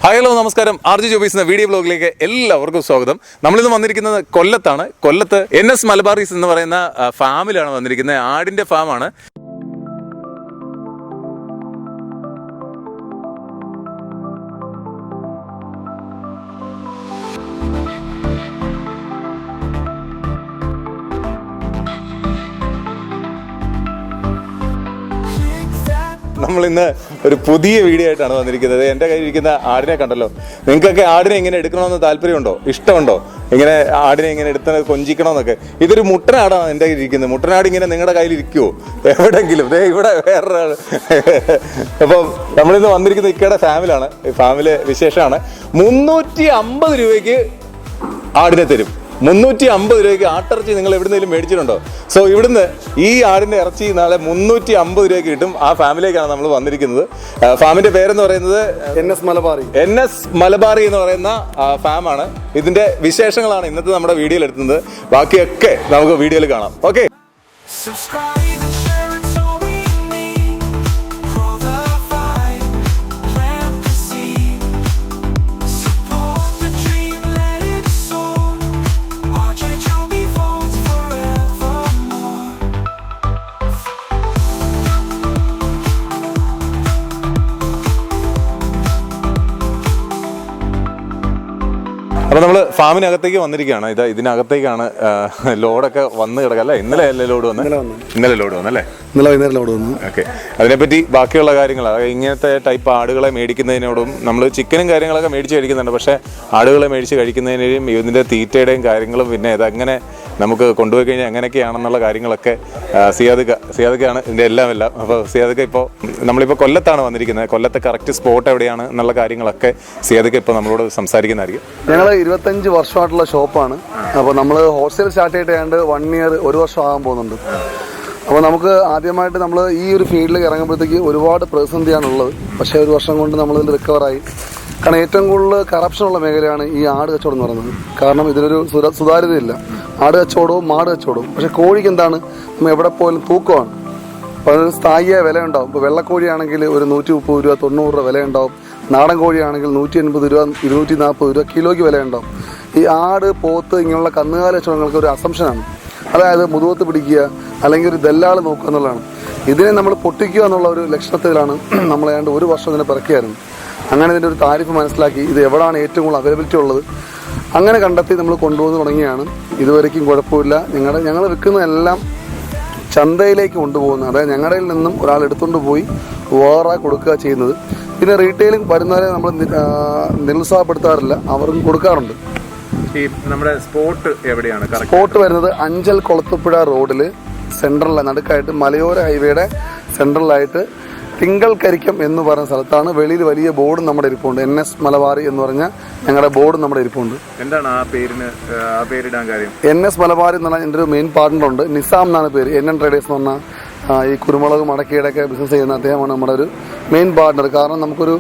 Hi hello നമസ്കാരം. RJ Joby's എന്ന video ബ്ലോഗിലേക്ക് എല്ലാവർക്കും സ്വാഗതം. നമ്മളിന്ന് വന്നിരിക്കുന്നത് കൊല്ലത്താണ്. കൊല്ലത്ത് NS മലബാറീസ് എന്ന് പറയുന്ന ഫാമിലാണ് വന്നിരിക്കുന്നത്. ആടിന്റെ ഫാമാണ്. നമ്മളിന്ന് ഒരു പുതിയ വീഡിയോ ആയിട്ടാണ് വന്നിരിക്കുന്നത്. എൻ്റെ കയ്യിലിരിക്കുന്ന ആടിനെ കണ്ടല്ലോ. നിങ്ങൾക്കൊക്കെ ആടിനെ ഇങ്ങനെ എടുക്കണമെന്ന് താല്പര്യമുണ്ടോ, ഇഷ്ടമുണ്ടോ? ഇങ്ങനെ ആടിനെ ഇങ്ങനെ എടുത്ത് കൊഞ്ചിക്കണമെന്നൊക്കെ. ഇതൊരു മുട്ടനാടാണ് എൻ്റെ കയ്യിലിരിക്കുന്നത്. മുട്ടനാട് ഇങ്ങനെ നിങ്ങളുടെ കയ്യിലിരിക്കുമോ എവിടെയെങ്കിലും? ഇവിടെ വേറൊരാൾ. അപ്പം നമ്മളിന്ന് വന്നിരിക്കുന്നത് ഇക്കയുടെ ഫാമിലാണ്. ഫാമിലെ വിശേഷമാണ്. 350 രൂപയ്ക്ക് ആടിനെ തരും. 350 രൂപയ്ക്ക് ആട്ടിറച്ചി നിങ്ങൾ എവിടുന്നേലും മേടിച്ചിട്ടുണ്ടോ? സോ ഇവിടുന്ന് ഈ ആടിന്റെ ഇറച്ചി നാളെ 350 രൂപയ്ക്ക് കിട്ടും. ആ ഫാമിലേക്കാണ് നമ്മൾ വന്നിരിക്കുന്നത്. ഫാമിന്റെ പേരെന്ന് പറയുന്നത് NS മലബാറി എന്ന് പറയുന്ന ഫാമാണ്. ഇതിന്റെ വിശേഷങ്ങളാണ് ഇന്നത്തെ നമ്മുടെ വീഡിയോയിൽ എടുക്കുന്നത്. ബാക്കിയൊക്കെ നമുക്ക് വീഡിയോയിൽ കാണാം. ഓക്കെ. അപ്പോൾ നമ്മൾ ഫാമിനകത്തേക്ക് വന്നിരിക്കുകയാണ്. ഇതിനകത്തേക്കാണ് ലോഡൊക്കെ വന്ന് കിടക്കുക. അല്ലേ, ഇന്നലെ ലോഡ് വന്നല്ലേ? ഓക്കെ. അതിനെപ്പറ്റി ബാക്കിയുള്ള കാര്യങ്ങൾ, ഇങ്ങനത്തെ ടൈപ്പ് ആടുകളെ മേടിക്കുന്നതിനോടും നമ്മൾ ചിക്കനും കാര്യങ്ങളൊക്കെ മേടിച്ച് കഴിക്കുന്നുണ്ട്. പക്ഷേ ആടുകളെ മേടിച്ച് കഴിക്കുന്നതിനും ഇതിൻ്റെ തീറ്റയുടെയും കാര്യങ്ങളും പിന്നെ ഇതങ്ങനെ നമുക്ക് കൊണ്ടുപോയി കഴിഞ്ഞാൽ എങ്ങനെയൊക്കെയാണെന്നുള്ള കാര്യങ്ങളൊക്കെ സിയാദക്കാണ് ഇതിൻ്റെ എല്ലാം. അപ്പോൾ സിയാദക്ക ഇപ്പോൾ നമ്മളിപ്പോൾ കൊല്ലത്താണ് വന്നിരിക്കുന്നത്. കൊല്ലത്തെ കറക്റ്റ് സ്പോട്ട് എവിടെയാണ് എന്നുള്ള കാര്യങ്ങളൊക്കെ സിയാദക്ക ഇപ്പോൾ നമ്മളോട് സംസാരിക്കുന്നതായിരിക്കും. ഞങ്ങൾ 25 വർഷമായിട്ടുള്ള ഷോപ്പാണ്. അപ്പോൾ നമ്മൾ ഹോൾസെയിൽ സ്റ്റാർട്ട് ചെയ്തിട്ട് 1 ഇയർ 1 വർഷം ആകാൻ പോകുന്നുണ്ട്. അപ്പോൾ നമുക്ക് ആദ്യമായിട്ട് നമ്മൾ ഈ ഒരു ഫീൽഡിലേക്ക് ഇറങ്ങുമ്പോഴത്തേക്ക് ഒരുപാട് പ്രതിസന്ധിയാണുള്ളത്. പക്ഷേ 1 വർഷം കൊണ്ട് നമ്മളിതിൽ റിക്കവറായി. കാരണം ഏറ്റവും കൂടുതൽ കറപ്ഷനുള്ള മേഖലയാണ് ഈ ആട് കച്ചവടം എന്ന് പറയുന്നത്. കാരണം ഇതിനൊരു സുതാര്യതയില്ല. ആട് കച്ചവടവും മാട് കച്ചവടവും. പക്ഷേ കോഴിക്ക് എന്താണ്, നമ്മൾ എവിടെ പോയാലും തൂക്കമാണ്. അപ്പോൾ അതിന് സ്ഥായിയായ വില ഉണ്ടാവും. ഇപ്പോൾ വെള്ളക്കോഴിയാണെങ്കിൽ ഒരു 130 രൂപ 90 രൂപ വില ഉണ്ടാവും. നാടൻ കോഴിയാണെങ്കിൽ 180 രൂപ 240 രൂപ കിലോയ്ക്ക് വില ഉണ്ടാവും. ഈ ആട്, പോത്ത് ഇങ്ങനെയുള്ള കന്നുകാലി കച്ചവടങ്ങൾക്ക് ഒരു അസംഷനാണ്. അതായത് മുതുകത്ത് പിടിക്കുക അല്ലെങ്കിൽ ഒരു ദല്ലാൾ നോക്കുക എന്നുള്ളതാണ്. ഇതിനെ നമ്മൾ പൊട്ടിക്കുക എന്നുള്ള ഒരു ലക്ഷണത്തിലാണ് നമ്മൾ ഏതാണ്ട് 1 വർഷം ഇതിനെ പിറക്കിയായിരുന്നു. അങ്ങനെ ഇതിൻ്റെ ഒരു താരിഫ് മനസ്സിലാക്കി ഇത് എവിടെയാണ് ഏറ്റവും കൂടുതൽ അവൈലബിലിറ്റി ഉള്ളത് അങ്ങനെ കണ്ടെത്തി നമ്മൾ കൊണ്ടുപോകുന്ന തുടങ്ങിയാണ്. ഇതുവരെയ്ക്കും കുഴപ്പമില്ല. ഞങ്ങൾ വിൽക്കുന്നതെല്ലാം ചന്തയിലേക്ക് കൊണ്ടുപോകുന്നത്. അതായത് ഞങ്ങളുടെ നിന്നും ഒരാൾ എടുത്തുകൊണ്ട് പോയി വേറെ കൊടുക്കുക ചെയ്യുന്നത്. പിന്നെ റീറ്റെയിലിംഗ് വരുന്നവരെ നമ്മൾ നിരുത്സാഹപ്പെടുത്താറില്ല, അവർക്കും കൊടുക്കാറുണ്ട്. നമ്മുടെ സ്പോട്ട് എവിടെയാണ്? സ്പോട്ട് വരുന്നത് അഞ്ചൽ കൊളത്തുപുഴ റോഡിൽ സെൻട്രലിൽ നടുക്കായിട്ട് മലയോര ഹൈവേയുടെ സെൻട്രലായിട്ട് തിങ്കൾക്കരിക്കം എന്ന് പറയുന്ന സ്ഥലത്താണ്. വെളിയിൽ വലിയ ബോർഡ് നമ്മുടെ ഇരിപ്പുണ്ട്. NS മലബാറി എന്ന് പറഞ്ഞ ഞങ്ങളുടെ ബോർഡ് നമ്മുടെ ഇരിപ്പുണ്ട്. എന്താണ് ആ പേരിടാൻ കാര്യം? NS മലബാറി എന്ന് പറഞ്ഞാൽ എൻ്റെ ഒരു മെയിൻ പാർട്ണറുണ്ട്, നിസാം എന്നാണ് പേര്. NN ട്രേഡേഴ്സ് എന്ന് പറഞ്ഞാൽ ഈ കുരുമുളക് മടക്കിയുടെയൊക്കെ ബിസിനസ് ചെയ്യുന്ന അദ്ദേഹമാണ് നമ്മുടെ ഒരു മെയിൻ പാർട്ണർ. കാരണം നമുക്കൊരു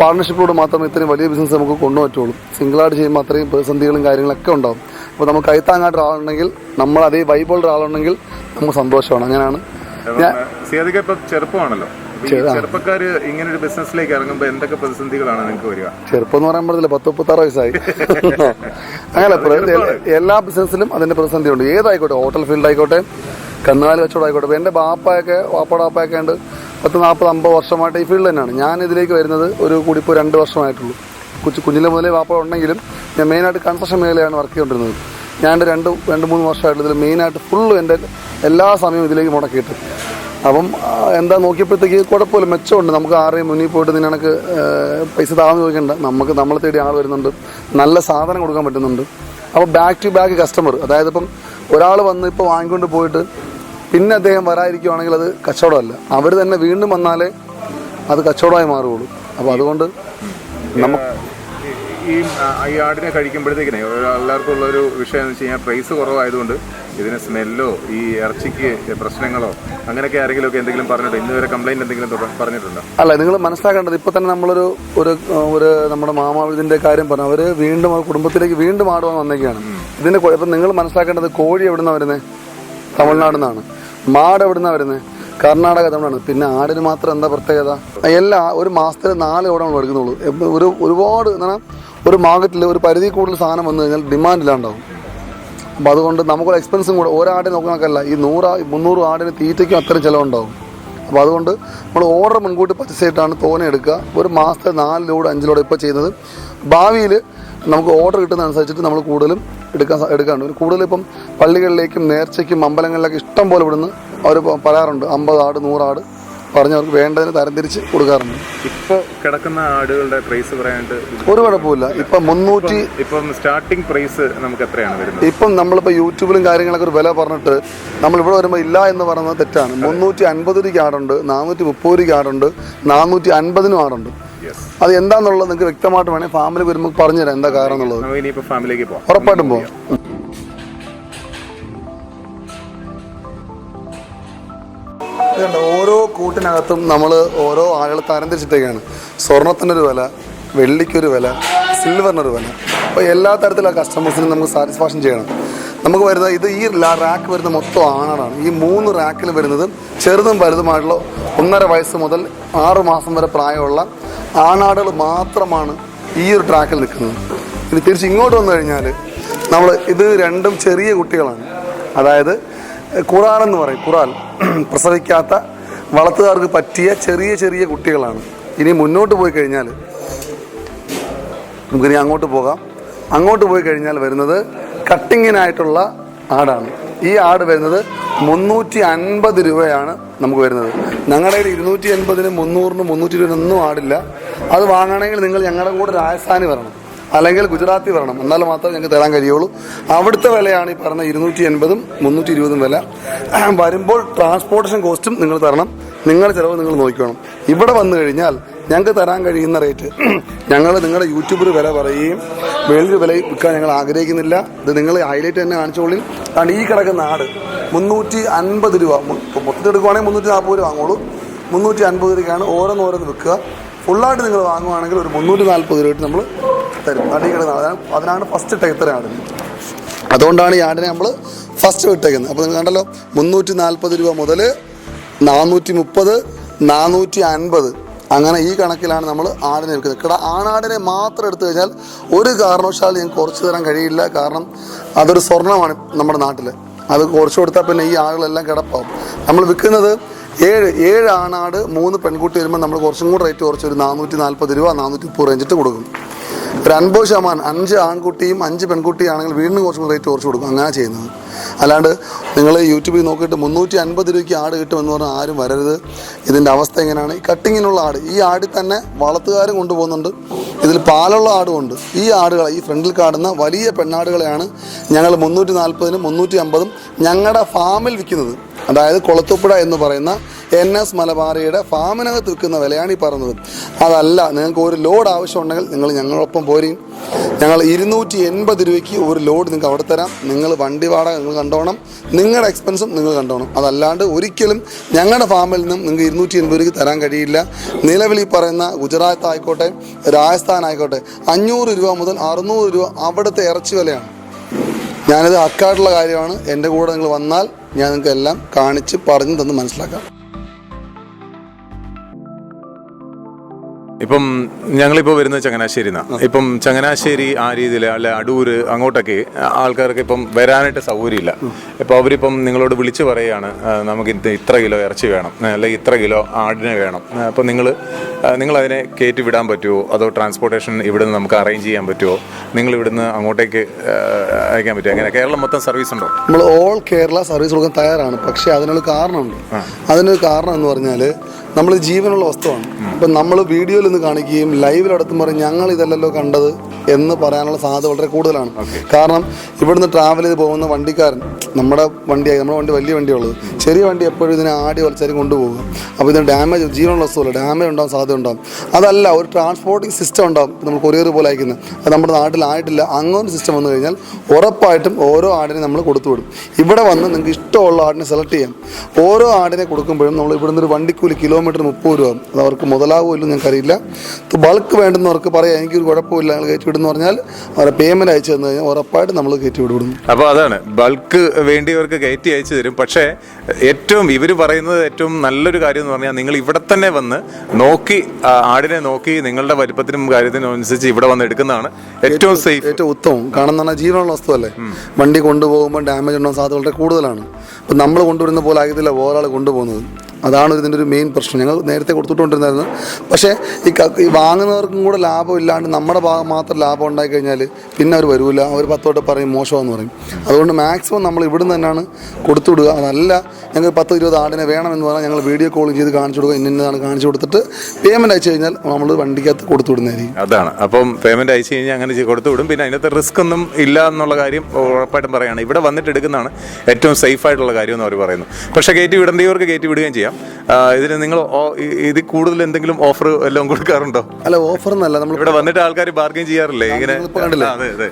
പാർട്ണർഷിപ്പിലൂടെ മാത്രമേ ഇത്രയും വലിയ ബിസിനസ് നമുക്ക് കൊണ്ടുപറ്റുള്ളൂ. സിംഗിളായിട്ട് ചെയ്യുമ്പോൾ അത്രയും പ്രതിസന്ധികളും കാര്യങ്ങളൊക്കെ ഉണ്ടാവും. അപ്പോൾ നമുക്ക് കൈത്താങ്ങായിട്ട് ഒരാളുണ്ടെങ്കിൽ, നമ്മൾ അതേ വൈബുള്ള ഒരാളുണ്ടെങ്കിൽ നമുക്ക് സന്തോഷമാണ്. അങ്ങനെയാണ്. ചെറുപ്പമാണല്ലോ, ചെറുപ്പക്കാര് ഇങ്ങനെ ഒരു ബിസിനസ്സിലേക്ക് ഇറങ്ങുമ്പോൾ എന്തൊക്കെ പ്രതിസന്ധികളാണ് നിങ്ങൾക്ക് വരിക? ചെറുപ്പം എന്ന് പറയുമ്പോഴത്തേക്ക് 10-36 വയസ്സായി. അങ്ങനെ എല്ലാ ബിസിനസ്സിലും അതിന്റെ പ്രതിസന്ധി ഉണ്ട്. ഏതായിക്കോട്ടെ, ഹോട്ടൽ ഫീൽഡ് ആയിക്കോട്ടെ, കന്നുകാലി കച്ചവടം ആയിക്കോട്ടെ. എൻ്റെ വാപ്പയുടെ വാപ്പയൊക്കെ ഉണ്ട് 40-50 വർഷമായിട്ട് ഈ ഫീൽഡ് തന്നെയാണ്. ഞാൻ ഇതിലേക്ക് വരുന്നത് ഒരു കൂടിപ്പോൾ 2 വർഷമായിട്ടുള്ളൂ. കുഞ്ഞിലെ മുതലേ വാപ്പ ഉണ്ടെങ്കിലും ഞാൻ മെയിനായിട്ട് കൺസ്ട്രക്ഷൻ മേഖലയാണ് വർക്ക് ചെയ്തുകൊണ്ടിരുന്നത്. ഞാൻ 2-3 വർഷമായിട്ട് ഇതിൽ മെയിനായിട്ട് ഫുള്ള് എൻ്റെ എല്ലാ സമയവും ഇതിലേക്ക് മുടക്കിയിട്ട്. അപ്പം എന്താ നോക്കിയപ്പോഴത്തേക്ക് കുഴപ്പമില്ല, മെച്ചമുണ്ട്. നമുക്ക് ആരെയും മുന്നിൽ പോയിട്ട് നിനക്ക് പൈസ താഴ്ന്നു ചോദിക്കണ്ട. നമുക്ക് നമ്മളെ തേടി ആൾ വരുന്നുണ്ട്, നല്ല സാധനം കൊടുക്കാൻ പറ്റുന്നുണ്ട്. അപ്പോൾ ബാക്ക് ടു ബാക്ക് കസ്റ്റമർ. അതായത് ഇപ്പം ഒരാൾ വന്ന് ഇപ്പോൾ വാങ്ങിക്കൊണ്ട് പോയിട്ട് പിന്നെ അദ്ദേഹം വരാതിരിക്കുവാണെങ്കിൽ അത് കച്ചവടമല്ല. അവർ തന്നെ വീണ്ടും വന്നാലേ അത് കച്ചവടമായി മാറുകയുള്ളൂ. അപ്പോൾ അതുകൊണ്ട് നമുക്ക് ഈ ആടിനെ കഴിക്കുമ്പോഴത്തേക്കിനെ എല്ലാവർക്കും ഉള്ളൊരു വിഷയം എന്ന് വെച്ച് കഴിഞ്ഞാൽ പ്രൈസ് കുറവായതുകൊണ്ട് ഇതിന് സ്മെല്ലോ ഈ ഇറച്ചിക്ക് പ്രശ്നങ്ങളോ അങ്ങനെയൊക്കെ ആരെങ്കിലും ഒക്കെ എന്തെങ്കിലും പറഞ്ഞിട്ടോ? ഇന്നുവരെ കംപ്ലൈന്റ് എന്തെങ്കിലും പറഞ്ഞിട്ടുണ്ടോ? അല്ല, നിങ്ങൾ മനസ്സിലാക്കേണ്ടത് ഇപ്പോൾ തന്നെ നമ്മളൊരു നമ്മുടെ മാമാവിതിൻ്റെ കാര്യം പറഞ്ഞു. അവർ വീണ്ടും കുടുംബത്തിലേക്ക് വീണ്ടും ആടുവാൻ വന്നേക്കാണ്. ഇപ്പം നിങ്ങൾ മനസ്സിലാക്കേണ്ടത്, കോഴി എവിടെ നിന്നാണ് വരുന്നത്? തമിഴ്നാട് നിന്നാണ്. മാട് എവിടെ നിന്നാണ് വരുന്നത്? കർണാടക തമിഴ്നാട്. പിന്നെ ആടിന് മാത്രം എന്താ പ്രത്യേകത, എല്ലാ ഒരു മാസത്തിൽ 4 ഓടാണ് എടുക്കുന്നുള്ളൂ. ഒരുപാട് എന്താണ് ഒരു മാർക്കറ്റിൽ ഒരു പരിധി കൂടുതൽ സാധനം വന്നു കഴിഞ്ഞാൽ ഡിമാൻഡ് ഇല്ലാണ്ടാവും. അപ്പോൾ അതുകൊണ്ട് നമുക്കൊരു എക്സ്പെൻസും കൂടെ ഒരാടിനെ നോക്കുന്നതൊക്കെയല്ല, ഈ 100-300 ആടിന് തീറ്റയ്ക്കും അത്രയും ചിലവുണ്ടാവും. അപ്പോൾ അതുകൊണ്ട് നമ്മൾ ഓർഡർ മുൻകൂട്ടി പർച്ചേസ് ചെയ്തിട്ടാണ് തോനെ എടുക്കുക. ഒരു മാസത്തെ 4 ലോഡ് 5 ലോഡ് ഇപ്പോൾ ചെയ്യുന്നത്. ഭാവിയിൽ നമുക്ക് ഓർഡർ കിട്ടുന്നതനുസരിച്ചിട്ട് നമ്മൾ കൂടുതലും എടുക്കാറുണ്ട്. കൂടുതൽ ഇപ്പം പള്ളികളിലേക്കും നേർച്ചയ്ക്കും അമ്പലങ്ങളിലൊക്കെ ഇഷ്ടം പോലെ ഇവിടുന്ന് അവർ പറയാറുണ്ട്. 50 ആട് 100 ആട് പറഞ്ഞവർക്ക് വേണ്ടതിന് തരംതിരിച്ച് കൊടുക്കാറുണ്ട്. ഇപ്പോൾ കിടക്കുന്ന ആടുകളുടെ പ്രൈസ് പറയാനായിട്ട് ഒരു കുഴപ്പമില്ല. ഇപ്പം 300 ഇപ്പം സ്റ്റാർട്ടിംഗ് പ്രൈസ് നമുക്ക് എത്രയാണ് വരുന്നത്? ഇപ്പം നമ്മളിപ്പോൾ യൂട്യൂബിലും കാര്യങ്ങളൊക്കെ ഒരു വില പറഞ്ഞിട്ട് നമ്മളിവിടെ വരുമ്പോൾ ഇല്ല എന്ന് പറയുന്നത് തെറ്റാണ്. 350 രൂപയ്ക്ക് ആടുണ്ട്, 430 രൂപയ്ക്ക് ആടുണ്ട്, 450 ആടുണ്ട്. അത് എന്താണെന്നുള്ളത് നിങ്ങൾക്ക് വ്യക്തമായിട്ട് വേണമെങ്കിൽ ഫാമിലി വരുമ്പോൾ പറഞ്ഞുതരാം എന്താ കാരണം എന്നുള്ളത്. ഉറപ്പായിട്ടും പോകാം. ഓരോ കൂട്ടിനകത്തും നമ്മൾ ഓരോ ആളുകൾ തരംതിരിച്ചിട്ടേക്കാണ്. സ്വർണത്തിനൊരു വില, വെള്ളിക്കൊരു വില, സിൽവറിനൊരു വില. അപ്പോൾ എല്ലാ തരത്തിലുള്ള കസ്റ്റമേഴ്സിനും നമുക്ക് സാറ്റിസ്ഫാക്ഷൻ ചെയ്യണം. നമുക്ക് വരുന്നത് ഈ റാക്ക് വരുന്ന മൊത്തം ആണാണ്. ഈ 3 റാക്കിൽ വരുന്നത് ചെറുതും വലുതുമായിട്ടുള്ള 1.5 വയസ്സ് മുതൽ 6 മാസം വരെ പ്രായമുള്ള ആണാടുകൾ മാത്രമാണ് ഈ ഒരു ട്രാക്കിൽ നിൽക്കുന്നത്. ഇനി തിരിച്ച് ഇങ്ങോട്ട് വന്നു കഴിഞ്ഞാൽ ഇത് രണ്ടും ചെറിയ കുട്ടികളാണ്. അതായത് കുറാൽ എന്ന് പറയും. കുറാൽ പ്രസവിക്കാത്ത വളർത്തുകാർക്ക് പറ്റിയ ചെറിയ ചെറിയ കുട്ടികളാണ്. ഇനി മുന്നോട്ട് പോയി കഴിഞ്ഞാൽ നമുക്കിനി അങ്ങോട്ട് പോകാം. അങ്ങോട്ട് പോയി കഴിഞ്ഞാൽ വരുന്നത് കട്ടിങ്ങിനായിട്ടുള്ള ആടാണ്. ഈ ആട് വരുന്നത് 350 രൂപയാണ് നമുക്ക് വരുന്നത്. ഞങ്ങളുടെ 280-നും 300-നും 320-നും ആടില്ല. അത് വാങ്ങണമെങ്കിൽ നിങ്ങൾ ഞങ്ങളുടെ കൂടെ രാജസ്ഥാനി വരണം, അല്ലെങ്കിൽ ഗുജറാത്തി വരണം. എന്നാൽ മാത്രമേ ഞങ്ങൾക്ക് തരാൻ കഴിയുള്ളൂ. അവിടുത്തെ വിലയാണ് ഈ പറഞ്ഞ 280-ഉം 320-ഉം വില. വരുമ്പോൾ ട്രാൻസ്പോർട്ടേഷൻ കോസ്റ്റും നിങ്ങൾ തരണം. നിങ്ങളുടെ ചിലവ് നിങ്ങൾ നോക്കിക്കണം. ഇവിടെ വന്നു കഴിഞ്ഞാൽ ഞങ്ങൾക്ക് തരാൻ കഴിയുന്ന റേറ്റ് ഞങ്ങൾ നിങ്ങളുടെ യൂട്യൂബിൽ വില പറയുകയും വെളിയിൽ വില വിൽക്കാൻ ഞങ്ങൾ ആഗ്രഹിക്കുന്നില്ല. ഇത് നിങ്ങൾ ഹൈലൈറ്റ് തന്നെ കാണിച്ചോളി. കാരണം ഈ കിടക്കുന്ന ആട് 350 രൂപ മൊത്തത്തിൽ എടുക്കുവാണെങ്കിൽ 340 രൂപ വാങ്ങുള്ളൂ. 350 രൂപയ്ക്കാണ് ഓരോന്നോരോന്ന് വിൽക്കുക. ഫുള്ളായിട്ട് നിങ്ങൾ വാങ്ങുവാണെങ്കിൽ ഒരു 340 രൂപ നമ്മൾ തരും. അടി കിടക്കുന്ന അതിനാണ് ഫസ്റ്റ് ഇട്ട ആടിന്. അതുകൊണ്ടാണ് ഈ ആടിനെ നമ്മൾ ഫസ്റ്റ് വിട്ടേക്കുന്നത്. അപ്പോൾ നിങ്ങൾ കണ്ടല്ലോ, 340 രൂപ മുതൽ 430, 450 അങ്ങനെ ഈ കണക്കിലാണ് നമ്മൾ ആടിനെ വിൽക്കുന്നത്. ആണാടിനെ മാത്രം എടുത്തു കഴിഞ്ഞാൽ ഒരു കാരണവശാലും ഞങ്ങൾക്ക് കുറച്ച് തരാൻ കഴിയില്ല. കാരണം അതൊരു സ്വർണ്ണമാണ് നമ്മുടെ നാട്ടിൽ. അത് കുറച്ച് കൊടുത്താൽ പിന്നെ ഈ ആളുകളെല്ലാം കിടപ്പാവും. നമ്മൾ വിൽക്കുന്നത് 7 ആണാട് 3 പെൺകുട്ടി വരുമ്പോൾ നമ്മൾ കുറച്ചും കൂടെ റേറ്റ് കുറച്ച് ഒരു 440 രൂപ 430 റേഞ്ചിട്ട് കൊടുക്കും. ഒരു 50% 5 ആൺകുട്ടിയും 5 പെൺകുട്ടിയാണെങ്കിൽ വീണ്ടും കുറച്ചും റേറ്റ് കുറച്ച് കൊടുക്കും. അങ്ങനെ ചെയ്യുന്നത്. അല്ലാണ്ട് നിങ്ങൾ യൂട്യൂബിൽ നോക്കിയിട്ട് 350 രൂപയ്ക്ക് ആട് കിട്ടുമെന്ന് പറഞ്ഞാൽ ആരും വരരുത്. ഇതിൻ്റെ അവസ്ഥ എങ്ങനെയാണ്? ഈ കട്ടിങ്ങിനുള്ള ആട്, ഈ ആടിൽ തന്നെ വളർത്തുകാരും കൊണ്ടുപോകുന്നുണ്ട്. ഇതിൽ പാലുള്ള ആടുമുണ്ട്. ഈ ആടുകളെ, ഈ ഫ്രണ്ടിൽ കാണുന്ന വലിയ പെണ്ണാടുകളെയാണ് ഞങ്ങൾ 340-നും 350-ഉം ഞങ്ങളുടെ ഫാമിൽ വിൽക്കുന്നത്. അതായത് കൊളത്തുപ്പുഴ എന്ന് പറയുന്ന NS മലബാറിയുടെ ഫാമിനകത്ത് വിൽക്കുന്ന വിലയാണ് ഈ പറഞ്ഞത്. അതല്ല, നിങ്ങൾക്ക് ഒരു ലോഡ് ആവശ്യമുണ്ടെങ്കിൽ നിങ്ങൾ ഞങ്ങളൊപ്പം പോരും. ഞങ്ങൾ 280 രൂപയ്ക്ക് ഒരു ലോഡ് നിങ്ങൾക്ക് അവിടെ തരാം. നിങ്ങൾ വണ്ടി വാടക നിങ്ങൾ കണ്ടോണം, നിങ്ങളുടെ എക്സ്പെൻസും നിങ്ങൾ കണ്ടോണം. അതല്ലാണ്ട് ഒരിക്കലും ഞങ്ങളുടെ ഫാമിൽ നിന്നും നിങ്ങൾക്ക് 280 രൂപയ്ക്ക് തരാൻ കഴിയില്ല. നിലവിൽ ഈ പറയുന്ന ഗുജറാത്ത് ആയിക്കോട്ടെ, രാജസ്ഥാൻ ആയിക്കോട്ടെ, 500 രൂപ മുതൽ 600 രൂപ അവിടുത്തെ ഇറച്ചി വിലയാണ്. ഞാനിത് അക്കാട്ടുള്ള കാര്യമാണ്. എൻ്റെ കൂടെ നിങ്ങൾ വന്നാൽ ഞാൻ നിങ്ങൾക്ക് എല്ലാം കാണിച്ച് പറഞ്ഞു തന്ന് മനസ്സിലാക്കാം. ഇപ്പം ഞങ്ങളിപ്പോൾ വരുന്നത് ചങ്ങനാശ്ശേരിന്നാണ്. ഇപ്പം ചങ്ങനാശ്ശേരി ആ രീതിയിൽ അല്ലെ അടൂര് അങ്ങോട്ടൊക്കെ ആൾക്കാർക്ക് ഇപ്പം വരാനായിട്ട് സൗകര്യമില്ല. ഇപ്പോൾ അവരിപ്പം നിങ്ങളോട് വിളിച്ച് പറയുകയാണ്, നമുക്ക് ഇത്ര കിലോ ഇറച്ചി വേണം, അല്ലെങ്കിൽ ഇത്ര കിലോ ആടിനെ വേണം. അപ്പം നിങ്ങളതിനെ കയറ്റി വിടാൻ പറ്റുമോ? അതോ ട്രാൻസ്പോർട്ടേഷൻ ഇവിടുന്ന് നമുക്ക് അറേഞ്ച് ചെയ്യാൻ പറ്റുമോ? നിങ്ങൾ ഇവിടുന്ന് അങ്ങോട്ടേക്ക് അയക്കാൻ പറ്റുമോ? എങ്ങനെ കേരളം മൊത്തം സർവീസ് ഉണ്ടോ? നമ്മൾ ഓൾ കേരള സർവീസ് കൊടുക്കാൻ തയ്യാറാണ്. പക്ഷേ അതിനൊരു കാരണമുണ്ട്. അതിനൊരു കാരണം എന്ന് പറഞ്ഞാൽ നമ്മൾ ജീവനുള്ള വസ്തുവാണ്. ഇപ്പം നമ്മൾ വീഡിയോയിൽ നിന്ന് കാണിക്കുകയും ലൈവിലടത്തും പറയും ഞങ്ങൾ ഇതല്ലല്ലോ കണ്ടത് എന്ന് പറയാനുള്ള സാധ്യത വളരെ കൂടുതലാണ്. കാരണം ഇവിടുന്ന് ട്രാവൽ ചെയ്ത് പോകുന്ന വണ്ടിക്കാരൻ നമ്മുടെ വണ്ടി വലിയ വണ്ടിയുള്ളത്, ചെറിയ വണ്ടി എപ്പോഴും ഇതിനെ ആടി വലിച്ചാലും കൊണ്ടുപോകുക. അപ്പോൾ ഇതിന് ഡാമേജ്, ജീവനുള്ള വസ്തുവല്ല, ഡാമേജ് ഉണ്ടാകാൻ സാധ്യത ഉണ്ടാകും. അതല്ല, ഒരു ട്രാൻസ്പോർട്ടിങ് സിസ്റ്റം ഉണ്ടാകും. നമ്മൾ കൊറിയർ പോലെ അയക്കുന്നത്, അത് നമ്മുടെ നാട്ടിലായിട്ടില്ല. അങ്ങനെ സിസ്റ്റം വന്നു കഴിഞ്ഞാൽ ഉറപ്പായിട്ടും ഓരോ ആടിനെ നമ്മൾ കൊടുത്തുവിടും. ഇവിടെ വന്ന് നിങ്ങൾക്ക് ഇഷ്ടമുള്ള ആടിനെ സെലക്ട് ചെയ്യാം. ഓരോ ആടിനെ കൊടുക്കുമ്പോഴും നമ്മൾ ഇവിടുന്ന് ഒരു വണ്ടിക്കൂലി, കിലോമീറ്റർ കിലോമീറ്റർ 30 രൂപ. അത് അവർക്ക് മുതലാവുമല്ലോ ഞങ്ങൾക്കറിയില്ല. ബൾക്ക് വേണ്ടുന്നവർക്ക് പറയാം എനിക്കൊരു കുഴപ്പമില്ല ഞങ്ങൾ കയറ്റി വിടുന്നു പറഞ്ഞാൽ അവരെ പേയ്മെൻറ്റ് അയച്ചു തന്നു കഴിഞ്ഞാൽ ഉറപ്പായിട്ട് നമ്മൾ കയറ്റി വിടുന്നു. അപ്പോൾ അതാണ് ബൾക്ക് വേണ്ടിയവർക്ക് കയറ്റി അയച്ചു തരും. പക്ഷേ ഇവർ പറയുന്നത് ഏറ്റവും നല്ലൊരു കാര്യം എന്ന് പറഞ്ഞാൽ നിങ്ങൾ ഇവിടെ തന്നെ വന്ന് നോക്കി ആടിനെ നോക്കി നിങ്ങളുടെ വലിപ്പത്തിനും കാര്യത്തിനും അനുസരിച്ച് ഇവിടെ വന്ന് എടുക്കുന്നതാണ് ഏറ്റവും സേഫ്, ഏറ്റവും ഉത്തമം. കാരണം എന്ന് പറഞ്ഞാൽ ജീവനുള്ള വസ്തുവല്ലേ, വണ്ടി കൊണ്ടുപോകുമ്പോൾ ഡാമേജ് ഉണ്ടാകാൻ സാധ്യത വളരെ കൂടുതലാണ്. അപ്പം നമ്മൾ കൊണ്ടുവരുന്ന പോലെ ആകത്തില്ല വേറൊരാൾ കൊണ്ടുപോകുന്നത്. അതാണ് ഇതിൻ്റെ ഒരു മെയിൻ പ്രശ്നം. ഞങ്ങൾ നേരത്തെ കൊടുത്തുകൊണ്ടിരുന്നായിരുന്നു. പക്ഷേ ഈ വാങ്ങുന്നവർക്കും കൂടെ ലാഭം ഇല്ലാണ്ട് നമ്മുടെ ഭാഗം മാത്രം ലാഭം ഉണ്ടായി കഴിഞ്ഞാൽ പിന്നെ അവർ വരില്ല. അവർ 10 വട്ടം പറയും മോശമെന്ന് പറയും. അതുകൊണ്ട് മാക്സിമം നമ്മൾ ഇവിടുന്ന് തന്നെയാണ് കൊടുത്തു വിടുക. അതല്ല ഞങ്ങൾ 10-20 ആടിനെ വേണമെന്ന് പറഞ്ഞാൽ ഞങ്ങൾ വീഡിയോ കോൾ ചെയ്ത് കാണിച്ചു കൊടുക്കുക. ഇന്നതാണ് കാണിച്ചു കൊടുത്തിട്ട് പേയ്മെൻറ്റ് അയച്ചു കഴിഞ്ഞാൽ നമ്മൾ വണ്ടിക്കകത്ത് കൊടുത്തു വിടുന്നതായിരിക്കും. അതാണ്. അപ്പം പേയ്മെൻറ്റ് അയച്ചു കഴിഞ്ഞാൽ അങ്ങനെ കൊടുത്തു വിടും. പിന്നെ അതിനകത്ത് റിസ്ക് ഒന്നും ഇല്ല എന്നുള്ള കാര്യം ഉറപ്പായിട്ടും പറയുകയാണ്. ഇവിടെ വന്നിട്ട് എടുക്കുന്നതാണ് ഏറ്റവും സേഫ് ആയിട്ടുള്ള കാര്യം എന്ന് അവർ പറയുന്നു. പക്ഷേ കയറ്റി വിടേണ്ടവർക്ക് കയറ്റി വിടുകയും ചെയ്യാം. ഇതിന് നിങ്ങൾ ഇതിൽ കൂടുതൽ എന്തെങ്കിലും ഓഫർ എല്ലാം കൊടുക്കാറുണ്ടോ? അല്ല, ഓഫർ എന്നല്ല, നമ്മൾ ഇവിടെ വന്നിട്ട് ആൾക്കാർ ബാർഗൈൻ ചെയ്യാറില്ലേ ഇങ്ങനെ? കണ്ടില്ലേ,